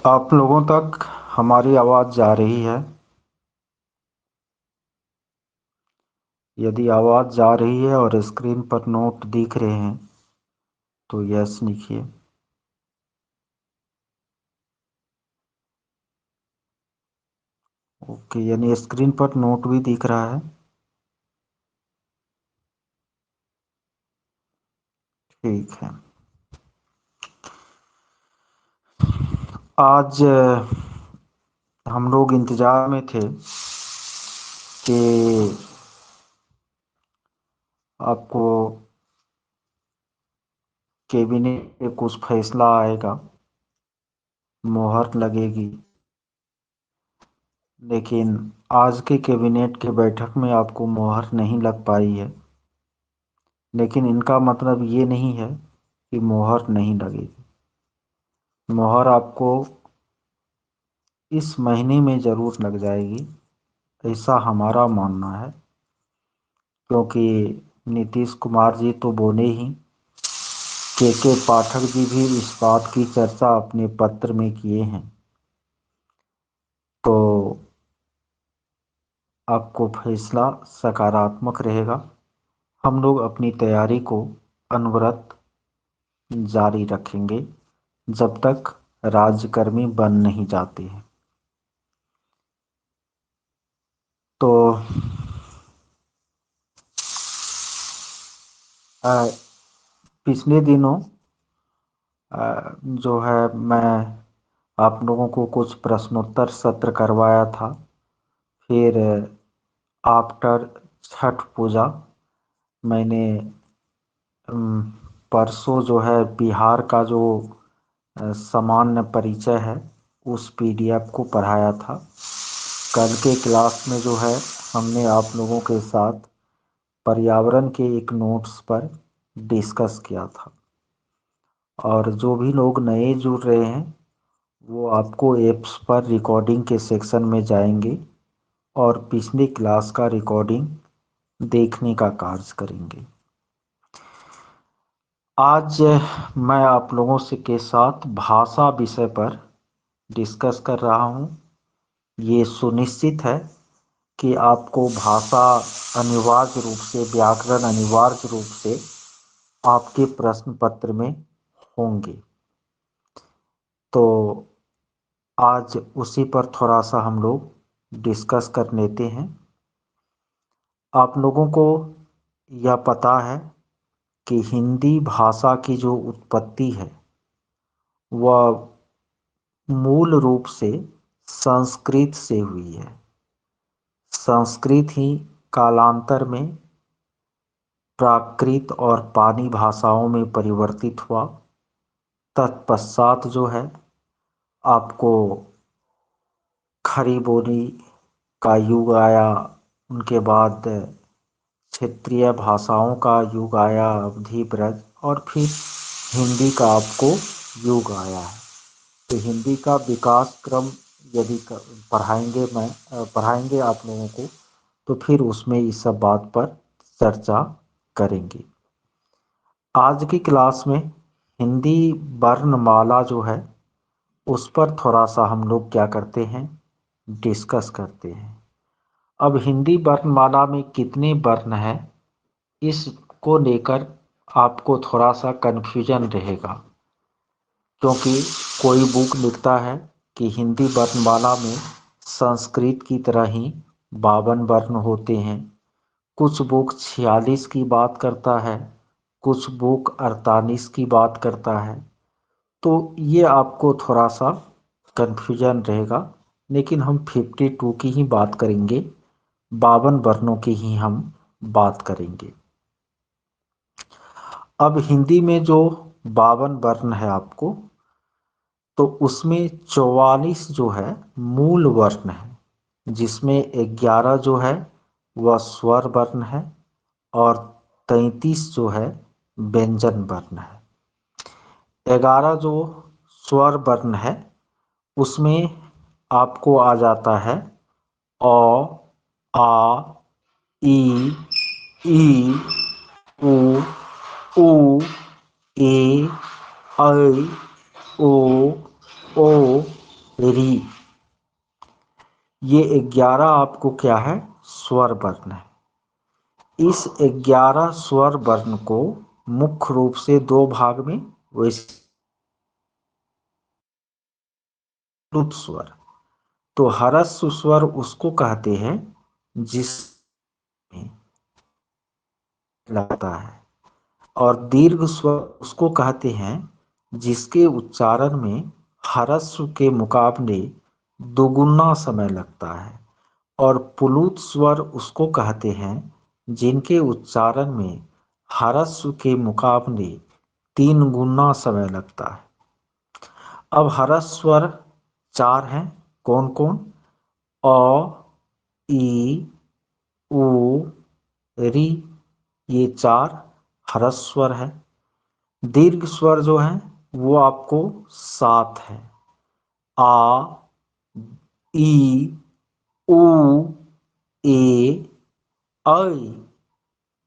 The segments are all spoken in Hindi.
आप लोगों तक हमारी आवाज़ जा रही है? यदि आवाज़ जा रही है और स्क्रीन पर नोट दिख रहे हैं तो यस लिखिए। ओके, यानी स्क्रीन पर नोट भी दिख रहा है। ठीक है। आज हम लोग इंतज़ार में थे कि आपको कैबिनेट में कुछ फैसला आएगा, मोहर लगेगी। लेकिन आज के कैबिनेट के बैठक में आपको मोहर नहीं लग पाई है। लेकिन इनका मतलब ये नहीं है कि मोहर नहीं लगेगी। मोहर आपको इस महीने में ज़रूर लग जाएगी, ऐसा हमारा मानना है। क्योंकि नीतीश कुमार जी तो बोले ही, के पाठक जी भी इस बात की चर्चा अपने पत्र में किए हैं। तो आपको फैसला सकारात्मक रहेगा। हम लोग अपनी तैयारी को अनवरत जारी रखेंगे जब तक राज्यकर्मी बन नहीं जाते हैं। तो पिछले दिनों जो है, मैं आप लोगों को कुछ प्रश्नोत्तर सत्र करवाया था। फिर आफ्टर छठ पूजा मैंने परसों जो है बिहार का जो सामान्य परिचय है उस पीडीएफ को पढ़ाया था। कल के क्लास में जो है हमने आप लोगों के साथ पर्यावरण के एक नोट्स पर डिस्कस किया था। और जो भी लोग नए जुड़ रहे हैं वो आपको ऐप्स पर रिकॉर्डिंग के सेक्शन में जाएंगे और पिछली क्लास का रिकॉर्डिंग देखने का कार्य करेंगे। आज मैं आप लोगों से के साथ भाषा विषय पर डिस्कस कर रहा हूँ। ये सुनिश्चित है कि आपको भाषा अनिवार्य रूप से, व्याकरण अनिवार्य रूप से आपके प्रश्न पत्र में होंगे। तो आज उसी पर थोड़ा सा हम लोग डिस्कस कर लेते हैं। आप लोगों को यह पता है कि हिंदी भाषा की जो उत्पत्ति है वह मूल रूप से संस्कृत से हुई है। संस्कृत ही कालांतर में प्राकृत और पाली भाषाओं में परिवर्तित हुआ। तत्पश्चात जो है आपको खड़ी बोली का युग आया, उनके बाद क्षेत्रीय भाषाओं का युग आया, अवधी ब्रज, और फिर हिंदी का आपको युग आया है। तो हिंदी का विकास क्रम यदि पढ़ाएंगे आप लोगों को तो फिर उसमें इस सब बात पर चर्चा करेंगे। आज की क्लास में हिंदी वर्णमाला जो है उस पर थोड़ा सा हम लोग क्या करते हैं, डिस्कस करते हैं। अब हिंदी वर्णमाला में कितने वर्ण हैं इसको लेकर आपको थोड़ा सा कन्फ्यूजन रहेगा। क्योंकि कोई बुक लिखता है कि हिंदी वर्णमाला में संस्कृत की तरह ही 52 वर्ण होते हैं। कुछ बुक 46 की बात करता है, कुछ बुक 48 की बात करता है। तो ये आपको थोड़ा सा कन्फ्यूजन रहेगा। लेकिन हम 52 की ही बात करेंगे, 52 वर्णों की ही हम बात करेंगे। अब हिंदी में जो 52 वर्ण है आपको, तो उसमें 44 जो है मूल वर्ण है, जिसमें 11 जो है वह स्वर वर्ण है और 33 जो है व्यंजन वर्ण है। 11 जो स्वर वर्ण है उसमें आपको आ जाता है अ, आ, ई, ई, उ, ऊ, ए, ऐ, ओ, री, ये 11 आपको क्या है, स्वर वर्ण है। इस 11 स्वर वर्ण को मुख्य रूप से दो भाग में वैसे स्वर। तो ह्रस्व स्वर उसको कहते हैं जिसमें लगता है, और दीर्घ स्वर उसको कहते हैं जिसके उच्चारण में ह्रस्व के मुकाबले दोगुना समय लगता है, और प्लुत स्वर उसको कहते हैं जिनके उच्चारण में ह्रस्व के मुकाबले 3 गुना समय लगता है। अब ह्रस्व स्वर 4 हैं, कौन कौन? अ, ई, उ, री, ये 4 ह्रस्व स्वर है। दीर्घ स्वर जो है वो आपको 7 है। आ, ई, उ, ए, ऐ,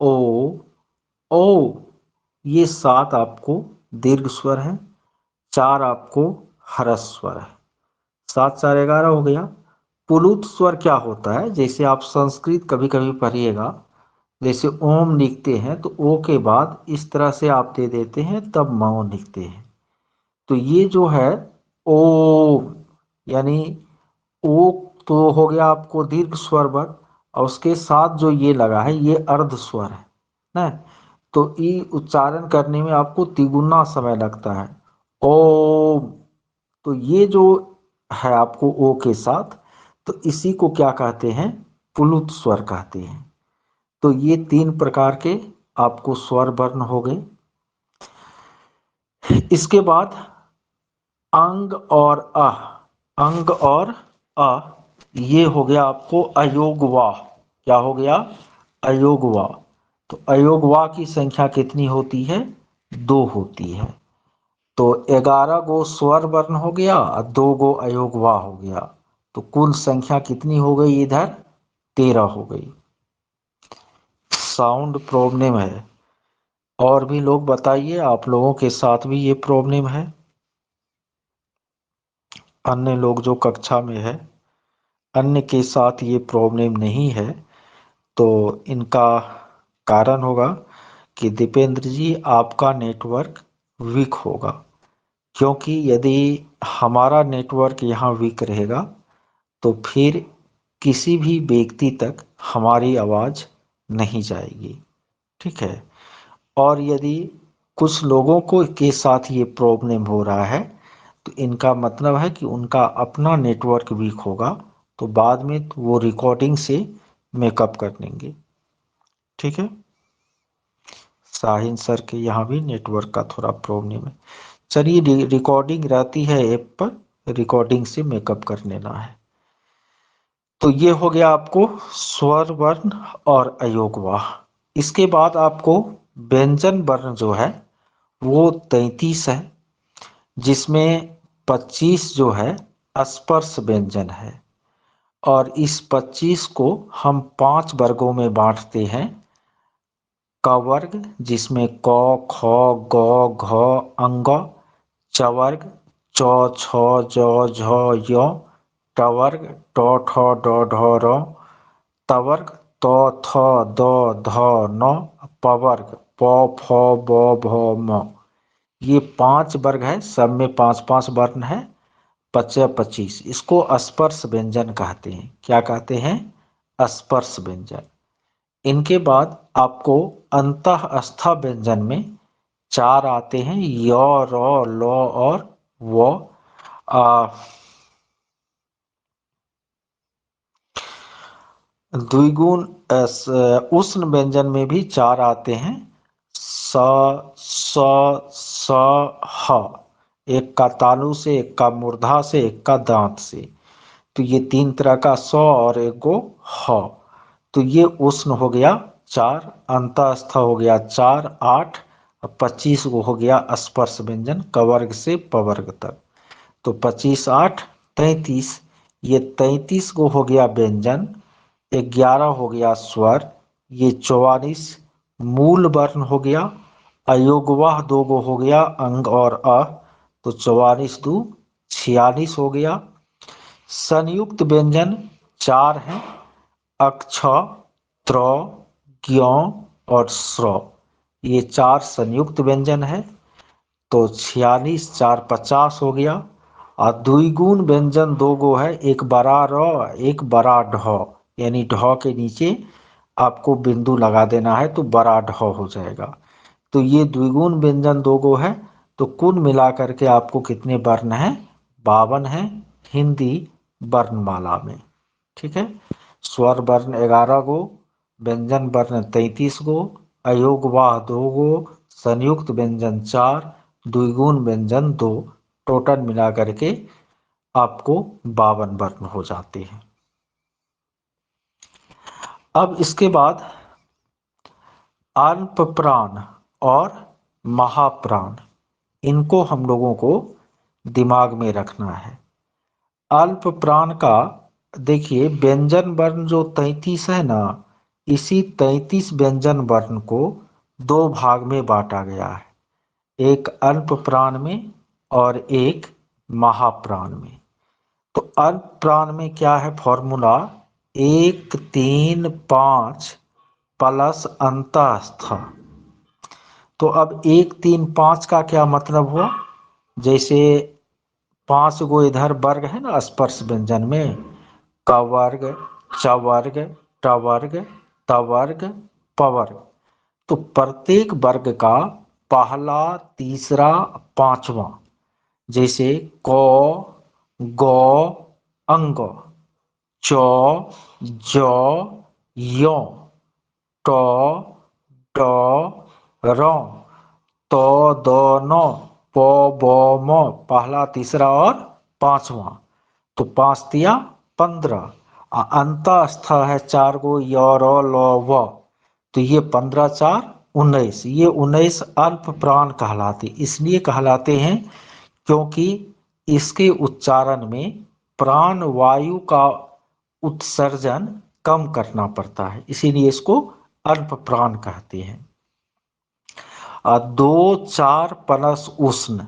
ओ, ओ, ये 7 आपको दीर्घ स्वर है, 4 आपको ह्रस्व स्वर है। 7 4 11 हो गया। पुलुत स्वर क्या होता है? जैसे आप संस्कृत कभी कभी पढ़िएगा, जैसे ओम लिखते हैं तो ओ के बाद इस तरह से आप दे देते हैं, तब मौ लिखते हैं। तो ये जो है ओ, यानी ओ तो हो गया आपको दीर्घ स्वर वर्ण, और उसके साथ जो ये लगा है ये अर्ध स्वर है ना। तो ई उच्चारण करने में आपको तिगुना समय लगता है। ओ, तो ये जो है आपको ओ के साथ, तो इसी को क्या कहते हैं? पुलुत स्वर कहते हैं। तो ये 3 प्रकार के आपको स्वर वर्ण हो गए। इसके बाद अंग और अ, अंग और अ, ये हो गया आपको अयोगवा। क्या हो गया? अयोगवा। तो अयोगवा की संख्या कितनी होती है? 2 होती है। तो 11 गो स्वर वर्ण हो गया और 2 गो अयोगवा हो गया। तो कुल संख्या कितनी हो गई इधर? 13 हो गई। साउंड प्रॉब्लम है। और भी लोग बताइए, आप लोगों के साथ भी ये प्रॉब्लम है? अन्य लोग जो कक्षा में है, अन्य के साथ ये प्रॉब्लम नहीं है, तो इनका कारण होगा कि दीपेंद्र जी आपका नेटवर्क वीक होगा। क्योंकि यदि हमारा नेटवर्क यहाँ वीक रहेगा तो फिर किसी भी व्यक्ति तक हमारी आवाज़ नहीं जाएगी। ठीक है। और यदि कुछ लोगों को के साथ ये प्रॉब्लम हो रहा है तो इनका मतलब है कि उनका अपना नेटवर्क वीक होगा, तो बाद में वो रिकॉर्डिंग से मेकअप कर लेंगे। ठीक है। साहिन सर के यहाँ भी नेटवर्क का थोड़ा प्रॉब्लम है। चलिए, रिकॉर्डिंग रहती है ऐप पर, रिकॉर्डिंग से मेकअप कर लेना है। तो ये हो गया आपको स्वर वर्ण और अयोगवाह। इसके बाद आपको व्यंजन वर्ण जो है वो 33 है, जिसमें 25 जो है स्पर्श व्यंजन है। और इस 25 को हम 5 वर्गों में बांटते हैं। क वर्ग, जिसमें क, ख, ग, घ, अंग। च वर्ग, च, छ, ज, झ, य। ट वर्ग, ट, ठ, ड, ढ, र। त वर्ग, त, थ, द, ध, न। प वर्ग, प, फ, ब, भ, म। ये 5 वर्ग है, सब में 5 5 वर्ण है। 25 25, इसको स्पर्श व्यंजन कहते हैं। क्या कहते हैं? स्पर्श व्यंजन। इनके बाद आपको अंतःस्थ व्यंजन में 4 आते हैं, य, र, ल और व। द्विगुण उष्ण व्यंजन में भी 4 आते हैं, स, स, स, ह। एक का तालु से, एक का मूर्धा से, एक का दांत से। तो ये 3 तरह का स और एक गो ह। तो ये उष्ण हो गया 4, अंतःस्थ हो गया 4 8, 25 को हो गया स्पर्श व्यंजन, कवर्ग से पवर्ग तक। तो 25 8 33, ये 33 को हो गया व्यंजन। 11 हो गया स्वर, ये 44 मूल वर्ण हो गया। अयोगवाह 2 गो हो गया, अंग और अ। तो 44 2 46 हो गया। संयुक्त व्यंजन 4 हैं, अक्ष, त्र, ज्ञ और स्र। ये 4 संयुक्त व्यंजन है। तो 46 4 50 हो गया। और द्विगुण व्यंजन 2 गो है, एक बड़ा र, एक बड़ा ढ, यानी ढ के नीचे आपको बिंदु लगा देना है तो बड़ा ढ हो जाएगा। तो ये द्विगुण व्यंजन 2 गो है। तो कुल मिलाकर के आपको कितने वर्ण हैं? 52 हैं हिंदी वर्णमाला में। ठीक है। स्वर वर्ण 11 गो, व्यंजन वर्ण 33 गो, अयोगवाह 2 गो, संयुक्त व्यंजन 4, द्विगुण व्यंजन 2, टोटल मिला करके आपको 52 वर्ण हो जाते हैं। अब इसके बाद अल्प प्राण और महाप्राण, इनको हम लोगों को दिमाग में रखना है। अल्प प्राण का देखिए, व्यंजन वर्ण जो 33 है ना, इसी 33 व्यंजन वर्ण को 2 भाग में बांटा गया है, एक अल्प प्राण में और एक महाप्राण में। तो अल्प प्राण में क्या है फॉर्मूला? 1 3 5 प्लस अंतःस्थ। तो अब 1 3 5 का क्या मतलब हुआ? जैसे 5 गो इधर वर्ग है ना स्पर्श व्यंजन में, क वर्ग, च वर्ग, ट वर्ग, त वर्ग, प वर्ग। तो प्रत्येक वर्ग का पहला, तीसरा, पांचवा, जैसे क, ग, अंग, च, ज, य, ट, ड, र, त, द, न, प, ब, म, पहला, तीसरा और पांचवा। तो 5 तिया 15। अंतःस्थ है 4 गो, य, र, ल, व। तो ये 15 4 19, ये 19 अल्प प्राण कहलाते। इसलिए कहलाते हैं क्योंकि इसके उच्चारण में प्राण वायु का उत्सर्जन कम करना पड़ता है, इसीलिए इसको अल्प प्राण कहते हैं। 2 4 प्लस उष्ण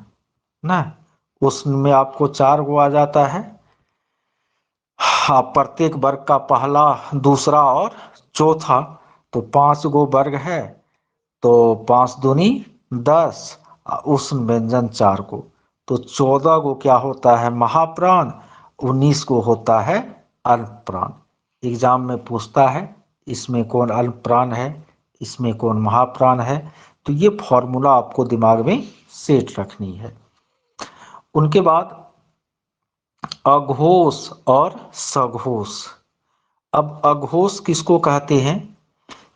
ना, उष्ण में आपको 4 गो आ जाता है। हाँ, प्रत्येक वर्ग का पहला, दूसरा और चौथा। तो 5 गो वर्ग है, तो 5 दूनी 10, उष्ण व्यंजन 4 को। तो 14 को क्या होता है? महाप्राण। 19 को होता है अल्प प्राण। एग्जाम में पूछता है इसमें कौन अल्प प्राण है, इसमें कौन महाप्राण है। तो ये फॉर्मूला आपको दिमाग में सेट रखनी है। उनके बाद अघोष और सघोष। अब अघोष किसको कहते हैं?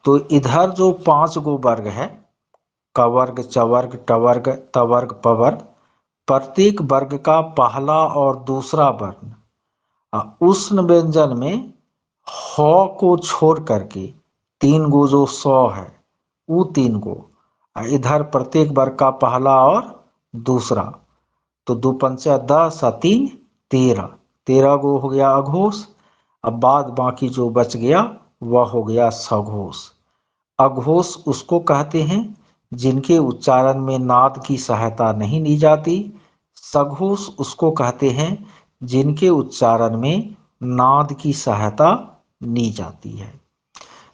तो इधर जो 5 गो वर्ग है, क वर्ग, च वर्ग, ट वर्ग, त वर्ग, प वर्ग, प्रत्येक वर्ग का पहला और दूसरा वर्ण उष्ण व्यंजन में ह को छोड़ करके 3 गो जो स है, वो 3 गो, इधर प्रत्येक वर्ग का पहला और दूसरा। तो 2 पंचा 10 और 3 13, 13 गो हो गया अघोष। अब बाद बाकी जो बच गया वह हो गया सघोष। अघोष उसको कहते हैं जिनके उच्चारण में नाद की सहायता नहीं ली जाती। सघोष उसको कहते हैं जिनके उच्चारण में नाद की सहायता ली जाती है।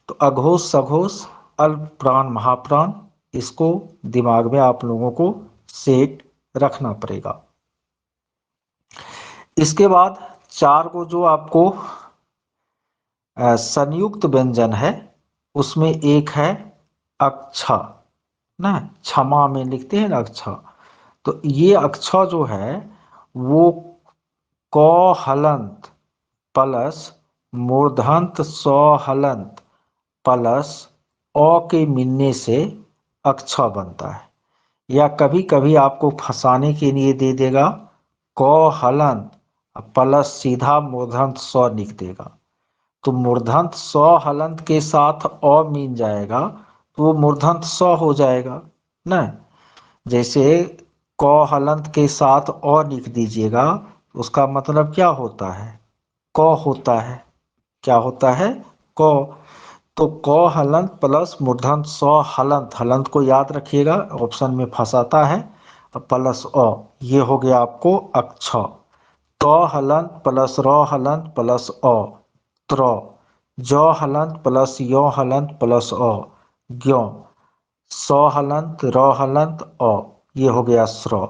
तो अघोष, सघोष, अल्प प्राण, महाप्राण, इसको दिमाग में आप लोगों को सेट रखना पड़ेगा। इसके बाद 4 को जो आपको संयुक्त व्यंजन है, उसमें एक है अक्ष ना, क्षमा में लिखते हैं ना अक्ष। तो ये अक्ष जो है वो क हलंत प्लस मूर्धंत स हलंत प्लस अ के मिलने से अक्ष बनता है। या कभी कभी आपको फंसाने के लिए दे देगा क हलंत प्लस सीधा मूर्धंत स लिख देगा। तो मूर्धंत स हलंत के साथ अ मिल जाएगा तो वो मूर्धंत स हो जाएगा ना। जैसे क हलंत के साथ अ लिख दीजिएगा, उसका मतलब क्या होता है? क होता है। क्या होता है? क। तो क हलंत प्लस मूर्धन्य स हलंत, हलंत को याद रखिएगा, ऑप्शन में फंसाता है, प्लस अ, ये हो गया आपको अक्ष। तो हलंत प्लस रो हलंत प्लस ओ, त्र। जो हलंत प्लस यो हलंत प्लस ओ, ग्यो। सौ हलंत रो हलंत ओ, ये हो गया स्रो।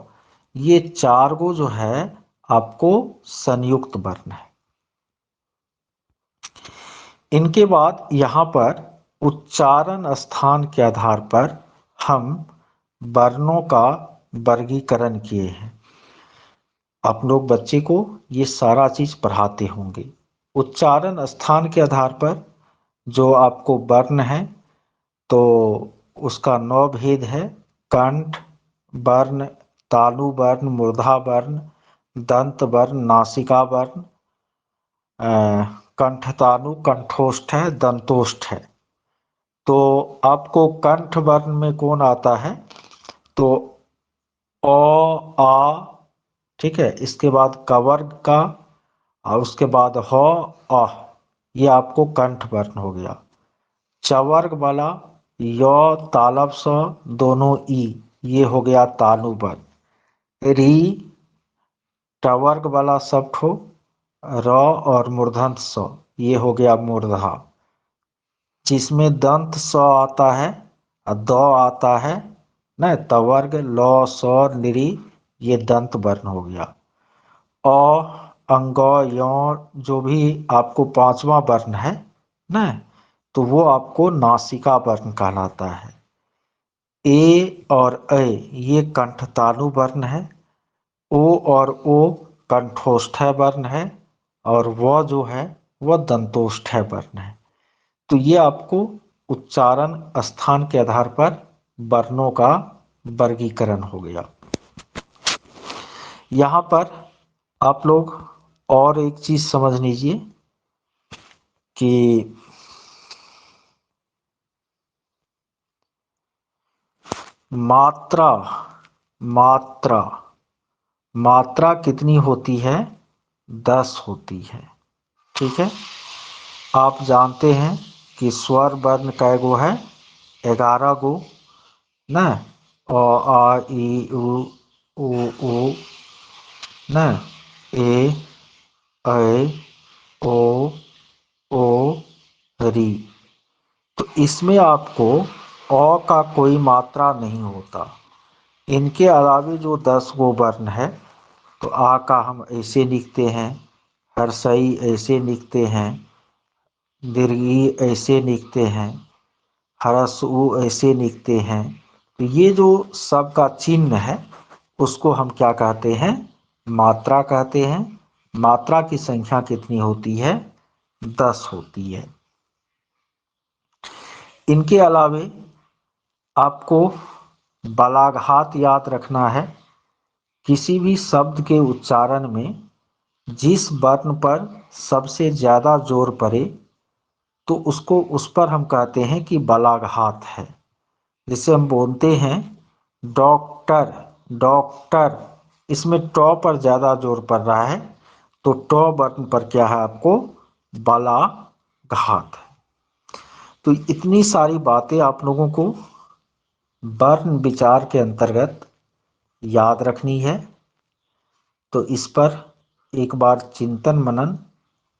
ये चार गो जो है आपको संयुक्त वर्ण है। इनके बाद यहाँ पर उच्चारण स्थान के आधार पर हम वर्णों का वर्गीकरण किए हैं। आप लोग बच्चे को ये सारा चीज पढ़ाते होंगे। उच्चारण स्थान के आधार पर जो आपको वर्ण है तो उसका 9 भेद है। कंठ वर्ण, तालु वर्ण, मूर्धा वर्ण, दंत वर्ण, नासिका वर्ण, कंठतालु, कंठोष्ठ है, दंतोष्ठ है। तो आपको कंठ वर्ण में कौन आता है? तो ओ, आ, ठीक है, इसके बाद कवर्ग का और उसके बाद हो, अह, ये आपको कंठ वर्ण हो गया। चवर्ग वाला यो तालब स दोनों ई, ये हो गया तालु वर्ण। री टवर्ग वाला सब ठो र और मूर्धन्य स, ये हो गया मूर्धा। जिसमें दंत स आता है और द आता है न, तवर्ग ल स निरी, ये दंत वर्ण हो गया। अ अंग यो जो भी आपको पांचवा वर्ण है न, तो वो आपको नासिका वर्ण कहलाता है। ए और ऐ ये कंठतालु वर्ण है। ओ और ओ कंठोष्ठ वर्ण है। और वह जो है वह दंतोष्ठ वर्ण है। तो ये आपको उच्चारण स्थान के आधार पर वर्णों का वर्गीकरण हो गया। यहाँ पर आप लोग और एक चीज समझ लीजिए कि मात्रा मात्रा मात्रा कितनी होती है? 10 होती है। ठीक है, आप जानते हैं कि स्वर वर्ण कै गो है? 11 गो न। अ आ इ उ न, ए ऐ ओ ओ री। तो इसमें आपको अ का कोई मात्रा नहीं होता। इनके अलावे जो 10 गो वर्ण है, तो आ का हम ऐसे लिखते हैं, हर्षई ऐसे लिखते हैं, दीर्घी ऐसे लिखते हैं, हरसु ऐसे लिखते हैं। तो ये जो सब का चिन्ह है उसको हम क्या कहते हैं? मात्रा कहते हैं। मात्रा की संख्या कितनी होती है? 10 होती है। इनके अलावे आपको बलाघात याद रखना है। किसी भी शब्द के उच्चारण में जिस वर्ण पर सबसे ज्यादा जोर पड़े तो उसको, उस पर हम कहते हैं कि बलाघात है। जिसे हम बोलते हैं डॉक्टर, डॉक्टर, इसमें ट पर ज्यादा जोर पड़ रहा है तो ट वर्ण पर क्या है? आपको बलाघात है। तो इतनी सारी बातें आप लोगों को वर्ण विचार के अंतर्गत याद रखनी है। तो इस पर एक बार चिंतन मनन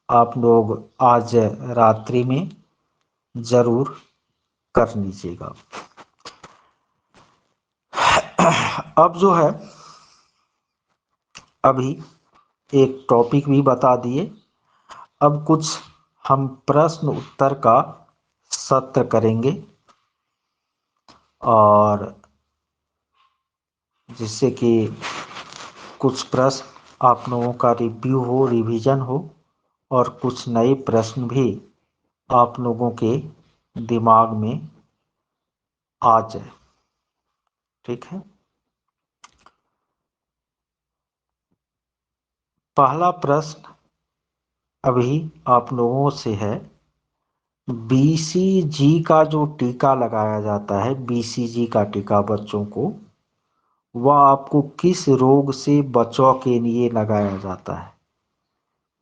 आप लोग आज रात्रि में जरूर कर लीजिएगा। अब जो है, अभी एक टॉपिक भी बता दिए। अब कुछ हम प्रश्न उत्तर का सत्र करेंगे और जिससे कि कुछ प्रश्न आप लोगों का रिव्यू हो, रिवीजन हो और कुछ नए प्रश्न भी आप लोगों के दिमाग में आ जाए। ठीक है, पहला प्रश्न अभी आप लोगों से है, बीसीजी का जो टीका लगाया जाता है, बीसीजी का टीका बच्चों को, वह आपको किस रोग से बचाव के लिए लगाया जाता है?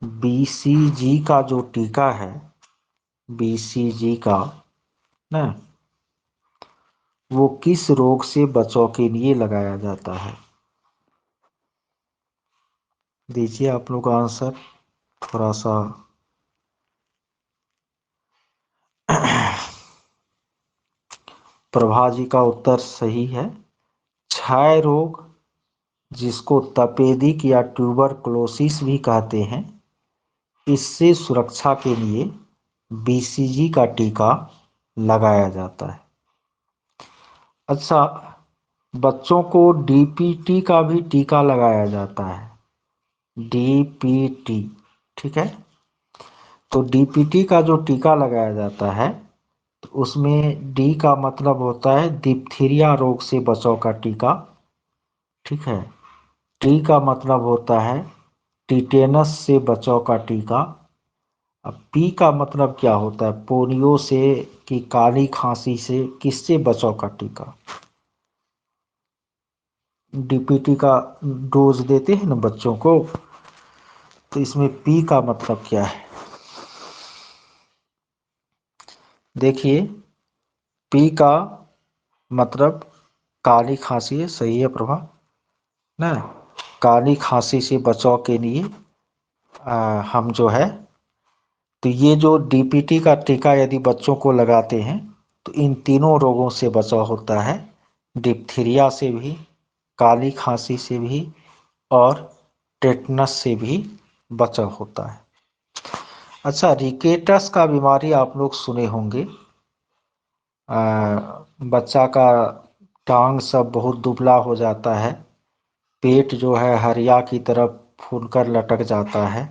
बीसीजी का जो टीका है, बीसीजी का ना, वो किस रोग से बचाव के लिए लगाया जाता है? दीजिए आप लोग आंसर थोड़ा सा। प्रभा जी का उत्तर सही है। क्षय रोग, जिसको तपेदिक या ट्यूबरकुलोसिस भी कहते हैं, इससे सुरक्षा के लिए बीसीजी का टीका लगाया जाता है। अच्छा, बच्चों को डीपीटी का भी टीका लगाया जाता है। डीपीटी, ठीक है। तो डीपीटी का जो टीका लगाया जाता है, तो उसमें डी का मतलब होता है डिप्थीरिया रोग से बचाव का टीका, ठीक है। टी का मतलब होता है टिटेनस से बचाव का टीका। अब पी का मतलब क्या होता है? पोलियो से कि काली खांसी से, किससे बचाव का टीका? डीपीटी का डोज देते हैं ना बच्चों को, तो इसमें पी का मतलब क्या है? देखिए, पी का मतलब काली खांसी है, सही है प्रभा ना। काली खांसी से बचाव के लिए हम जो है, तो ये जो डीपीटी का टीका यदि बच्चों को लगाते हैं तो इन तीनों रोगों से बचाव होता है। डिप्थीरिया से भी, काली खांसी से भी, और टेटनस से भी बचाव होता है। अच्छा, रिकेटस का बीमारी आप लोग सुने होंगे। बच्चा का टांग सब बहुत दुबला हो जाता है, पेट जो है हरिया की तरफ फूलकर लटक जाता है।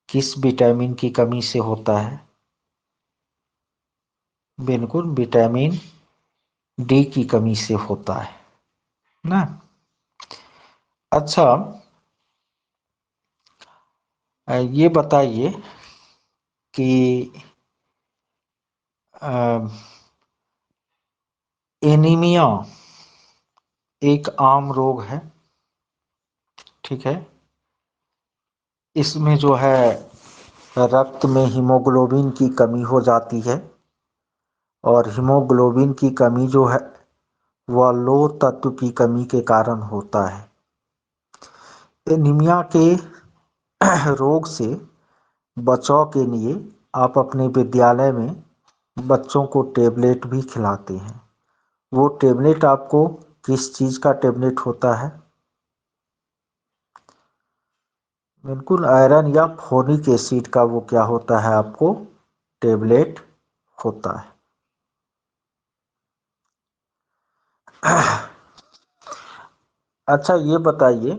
किस विटामिन की कमी से होता है? बिल्कुल, विटामिन डी की कमी से होता है ना। अच्छा, ये बताइए कि एनीमिया एक आम रोग है, ठीक है। इसमें जो है रक्त में हीमोग्लोबिन की कमी हो जाती है, और हीमोग्लोबिन की कमी जो है वह लोह तत्व की कमी के कारण होता है। एनीमिया के रोग से बचाव के लिए आप अपने विद्यालय में बच्चों को टेबलेट भी खिलाते हैं। वो टेबलेट आपको किस चीज़ का टेबलेट होता है? बिल्कुल, आयरन या फोलिक एसिड का वो क्या होता है आपको? टेबलेट होता है। अच्छा, ये बताइए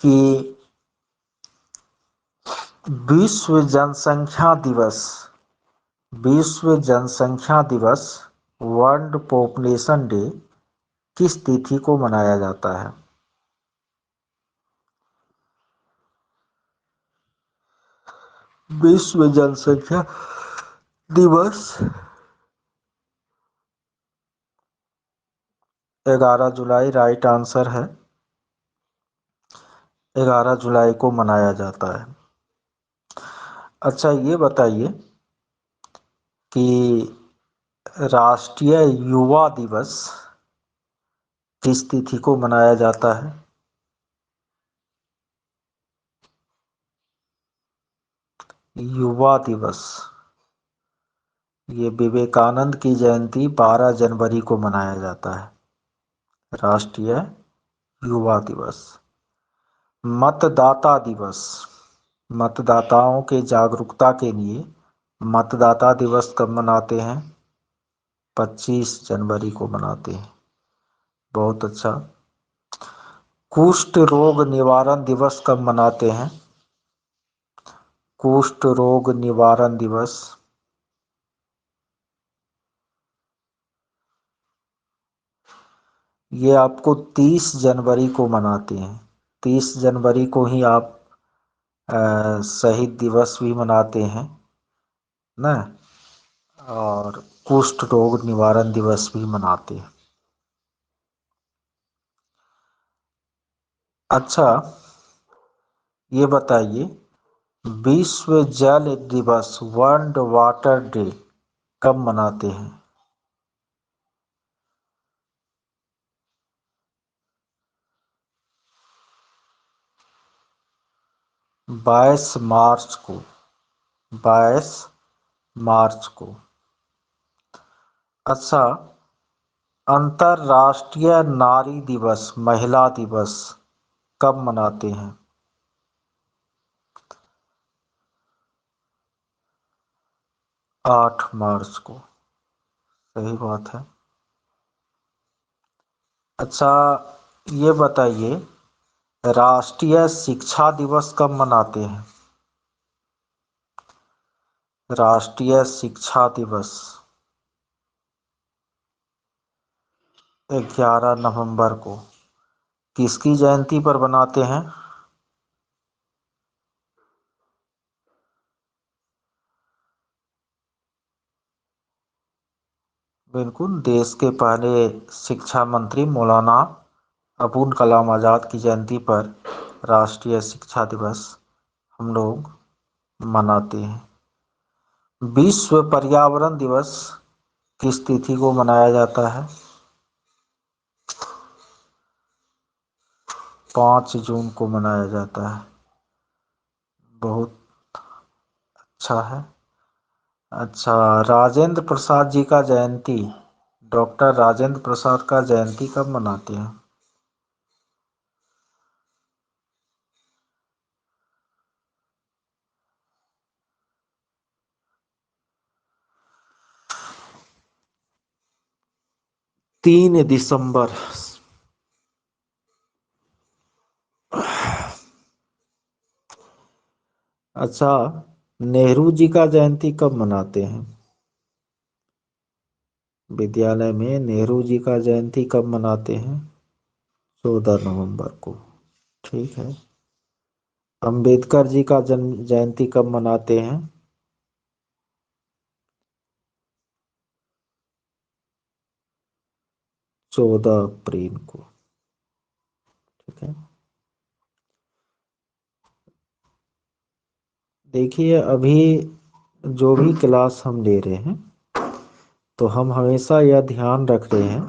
कि विश्व जनसंख्या दिवस, विश्व जनसंख्या दिवस, वर्ल्ड पॉपुलेशन डे किस तिथि को मनाया जाता है? विश्व जनसंख्या दिवस 11 जुलाई राइट आंसर है। 11 जुलाई को मनाया जाता है। अच्छा, ये बताइए कि राष्ट्रीय युवा दिवस किस तिथि को मनाया जाता है? युवा दिवस, ये विवेकानंद की जयंती 12 जनवरी को मनाया जाता है। राष्ट्रीय युवा दिवस। मतदाता दिवस, मतदाताओं के जागरूकता के लिए मतदाता दिवस कब मनाते हैं? 25 जनवरी को मनाते हैं। बहुत अच्छा। कुष्ठ रोग निवारण दिवस कब मनाते हैं? कुष्ठ रोग निवारण दिवस। ये आपको 30 जनवरी को मनाते हैं। 30 जनवरी को ही आप शहीद दिवस भी मनाते हैं ना, और कुष्ठ रोग निवारण दिवस भी मनाते हैं। अच्छा, ये बताइए विश्व जल दिवस, वर्ल्ड वाटर डे कब मनाते हैं? 22 मार्च को, 22 मार्च को। अच्छा, अंतर्राष्ट्रीय नारी दिवस, महिला दिवस कब मनाते हैं? 8 मार्च को। सही बात है। अच्छा, ये बताइए, राष्ट्रीय शिक्षा दिवस कब मनाते हैं? राष्ट्रीय शिक्षा दिवस 11 नवंबर को। किसकी जयंती पर मनाते हैं? बिल्कुल, देश के पहले शिक्षा मंत्री मौलाना अबुल कलाम आज़ाद की जयंती पर राष्ट्रीय शिक्षा दिवस हम लोग मनाते हैं। विश्व पर्यावरण दिवस किस तिथि को मनाया जाता है? 5 जून को मनाया जाता है। बहुत अच्छा है। अच्छा, राजेंद्र प्रसाद जी का जयंती, डॉक्टर राजेंद्र प्रसाद का जयंती कब मनाते हैं? 3 दिसंबर। अच्छा, नेहरू जी का जयंती कब मनाते हैं? विद्यालय में नेहरू जी का जयंती कब मनाते हैं? 14 नवंबर को। ठीक है। अंबेडकर जी का जन्म जयंती कब मनाते हैं? 14 अप्रैल को। ठीक है। देखिए, अभी जो भी क्लास हम ले रहे हैं, तो हम हमेशा यह ध्यान रख रहे हैं,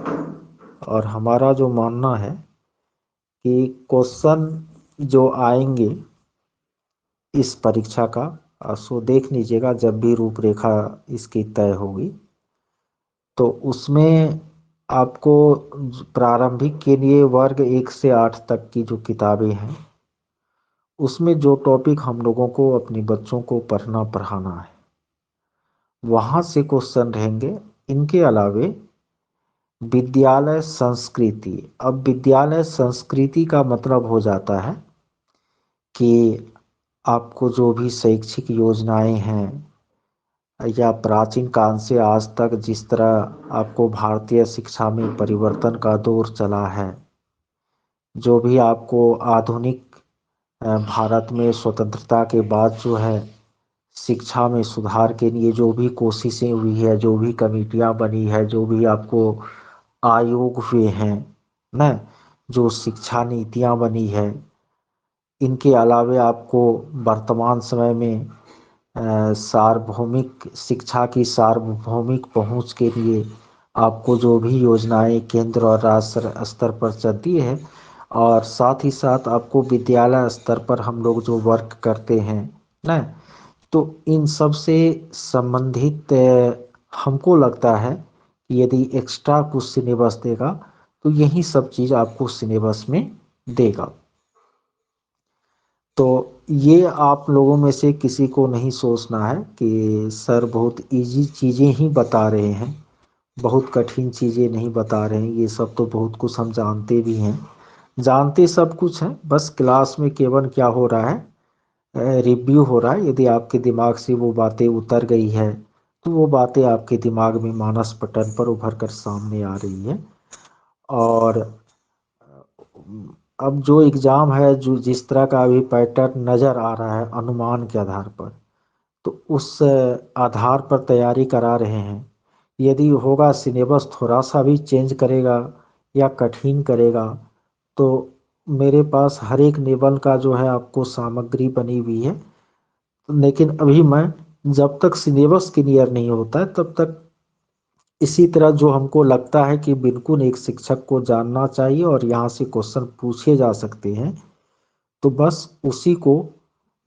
और हमारा जो मानना है कि क्वेश्चन जो आएंगे इस परीक्षा का, सो देख लीजिएगा जब भी रूपरेखा इसकी तय होगी, तो उसमें आपको प्रारंभिक के लिए वर्ग 1 से 8 तक की जो किताबें हैं, उसमें जो टॉपिक हम लोगों को अपने बच्चों को पढ़ाना है, वहाँ से क्वेश्चन रहेंगे। इनके अलावे विद्यालय संस्कृति, अब विद्यालय संस्कृति का मतलब हो जाता है कि आपको जो भी शैक्षिक योजनाएं हैं, या प्राचीन काल से आज तक जिस तरह आपको भारतीय शिक्षा में परिवर्तन का दौर चला है, जो भी आपको आधुनिक भारत में स्वतंत्रता के बाद जो है शिक्षा में सुधार के लिए जो भी कोशिशें हुई है, जो भी कमेटियां बनी है, जो भी आपको आयोग हुए हैं न, जो शिक्षा नीतियां बनी है, इनके अलावे आपको वर्तमान समय में सार्वभौमिक शिक्षा की सार्वभौमिक पहुंच के लिए आपको जो भी योजनाएं केंद्र और राज्य स्तर पर चलती है, और साथ ही साथ आपको विद्यालय स्तर पर हम लोग जो वर्क करते हैं ना, तो इन सब से संबंधित हमको लगता है कि यदि एक्स्ट्रा कुछ सिलेबस देगा तो यही सब चीज़ आपको सिलेबस में देगा। तो ये आप लोगों में से किसी को नहीं सोचना है कि सर बहुत इजी चीज़ें ही बता रहे हैं, बहुत कठिन चीज़ें नहीं बता रहे हैं, ये सब तो बहुत कुछ हम जानते भी हैं, जानते सब कुछ है, बस क्लास में केवल क्या हो रहा है, रिव्यू हो रहा है। यदि आपके दिमाग से वो बातें उतर गई है, तो वो बातें आपके दिमाग में मानस पटल पर उभर कर सामने आ रही है। और अब जो एग्ज़ाम है, जो जिस तरह का अभी पैटर्न नज़र आ रहा है अनुमान के आधार पर, तो उस आधार पर तैयारी करा रहे हैं। यदि होगा सिलेबस थोड़ा सा भी चेंज करेगा या कठिन करेगा, तो मेरे पास हर एक लेवल का जो है आपको सामग्री बनी हुई है। लेकिन अभी मैं, जब तक सिलेबस क्लियर नहीं होता है तब तक इसी तरह जो हमको लगता है कि बिल्कुल एक शिक्षक को जानना चाहिए और यहाँ से क्वेश्चन पूछे जा सकते हैं, तो बस उसी को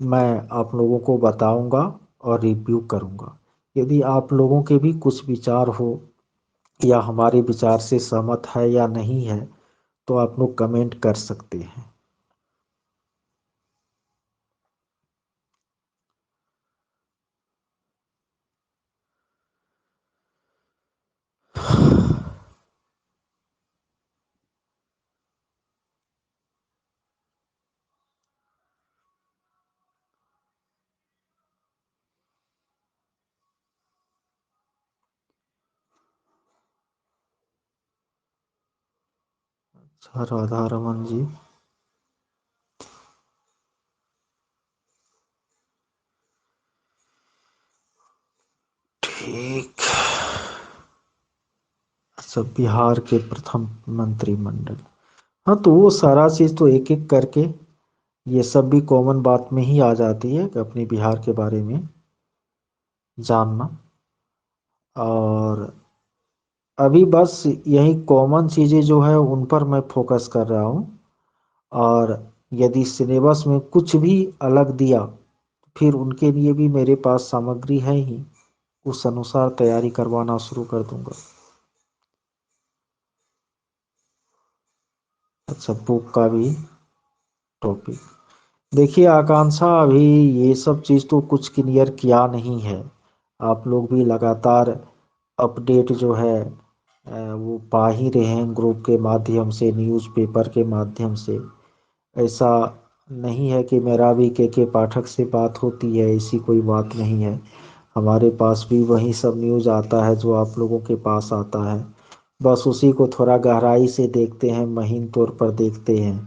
मैं आप लोगों को बताऊंगा और रिव्यू करूंगा। यदि आप लोगों के भी कुछ विचार हो या हमारे विचार से सहमत है या नहीं है, तो आप लोग कमेंट कर सकते हैं। अच्छा राधा रमन जी। ठीक। अच्छा, बिहार के प्रथम मंत्रिमंडल। हाँ, तो वो सारा चीज तो एक एक करके ये सब भी कॉमन बात में ही आ जाती है कि अपने बिहार के बारे में जानना। और अभी बस यही कॉमन चीजें जो है उन पर मैं फोकस कर रहा हूँ। और यदि सिलेबस में कुछ भी अलग दिया, फिर उनके लिए भी मेरे पास सामग्री है ही, उस अनुसार तैयारी करवाना शुरू कर दूंगा। अच्छा, बुक का भी टॉपिक। देखिए आकांक्षा, अभी ये सब चीज़ तो कुछ क्लियर किया नहीं है। आप लोग भी लगातार अपडेट जो है वो पा ही रहे हैं ग्रुप के माध्यम से, न्यूज़पेपर के माध्यम से। ऐसा नहीं है कि मेरा भी के पाठक से बात होती है, ऐसी कोई बात नहीं है। हमारे पास भी वही सब न्यूज़ आता है जो आप लोगों के पास आता है। बस उसी को थोड़ा गहराई से देखते हैं, महीन तौर पर देखते हैं।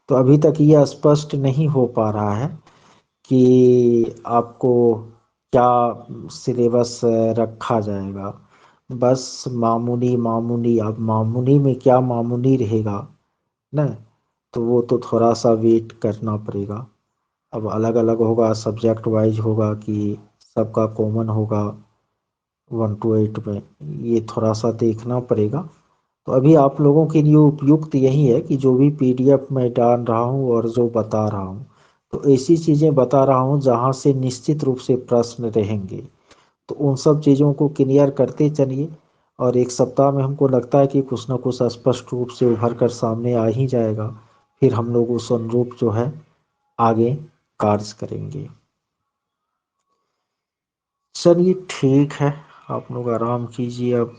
तो अभी तक ये स्पष्ट नहीं हो पा रहा है कि आपको क्या सिलेबस रखा जाएगा। बस मामूली मामूली, अब मामूली में क्या मामूली रहेगा ना, तो वो तो थोड़ा सा वेट करना पड़ेगा। अब अलग अलग होगा, सब्जेक्ट वाइज होगा कि सबका कॉमन होगा 1 to 8 में, ये थोड़ा सा देखना पड़ेगा। तो अभी आप लोगों के लिए उपयुक्त यही है कि जो भी पीडीएफ मैं डाल रहा हूँ और जो बता रहा हूँ, तो ऐसी चीज़ें बता रहा हूँ जहाँ से निश्चित रूप से प्रश्न रहेंगे। तो उन सब चीज़ों को क्लियर करते चलिए। और एक सप्ताह में हमको लगता है कि कुछ ना कुछ स्पष्ट रूप से उभर कर सामने आ ही जाएगा। फिर हम लोग उस अनुरूप जो है आगे कार्य करेंगे। चलिए ठीक है, आप लोग आराम कीजिए अब।